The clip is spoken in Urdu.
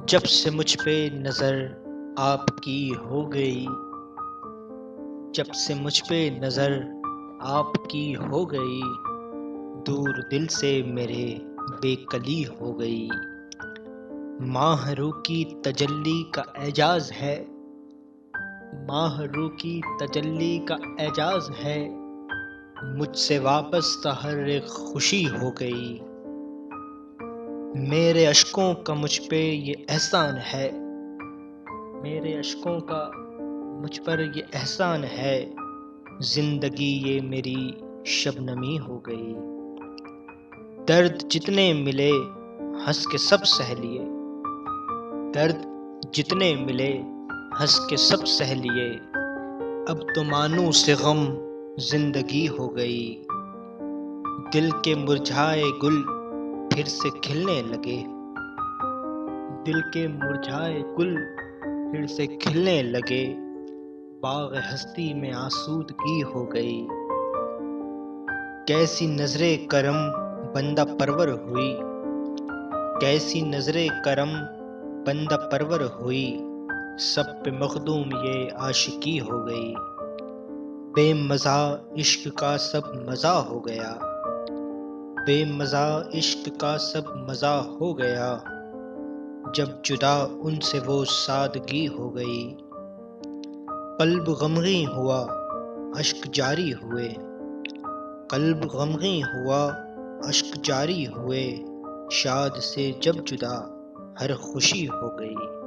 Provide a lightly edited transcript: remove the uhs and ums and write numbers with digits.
جب سے مجھ پہ نظر آپ کی ہو گئی، جب سے مجھ پہ نظر آپ کی ہو گئی، دور دل سے میرے بے کلی ہو گئی۔ ماہ رو کی تجلی کا اعجاز ہے، ماہ رو کی تجلی کا اعجاز ہے، مجھ سے وابستہ ہر ایک خوشی ہو گئی۔ میرے اشکوں کا مجھ پہ یہ احسان ہے، میرے اشکوں کا مجھ پر یہ احسان ہے، زندگی یہ میری شبنمی ہو گئی۔ درد جتنے ملے ہنس کے سب سہ لیے، درد جتنے ملے ہنس کے سب سہ لیے، اب تو مانوں سے غم زندگی ہو گئی۔ دل کے مرجھائے گل پھر سے کھلنے لگے، دل کے مرجھائے گل پھر سے کھلنے لگے، باغ ہستی میں آسودگی ہو گئی۔ کیسی نظر کرم بندہ پرور ہوئی، کیسی نظر کرم بندہ پرور ہوئی، سب پہ مخدوم یہ عاشقی ہو گئی۔ بے مزہ عشق کا سب مزہ ہو گیا، بے مزہ عشق کا سب مزہ ہو گیا، جب جدا ان سے وہ سادگی ہو گئی۔ قلب غمگین ہوا اشک جاری ہوئے، قلب غمگین ہوا اشک جاری ہوئے، شاد سے جب جدا ہر خوشی ہو گئی۔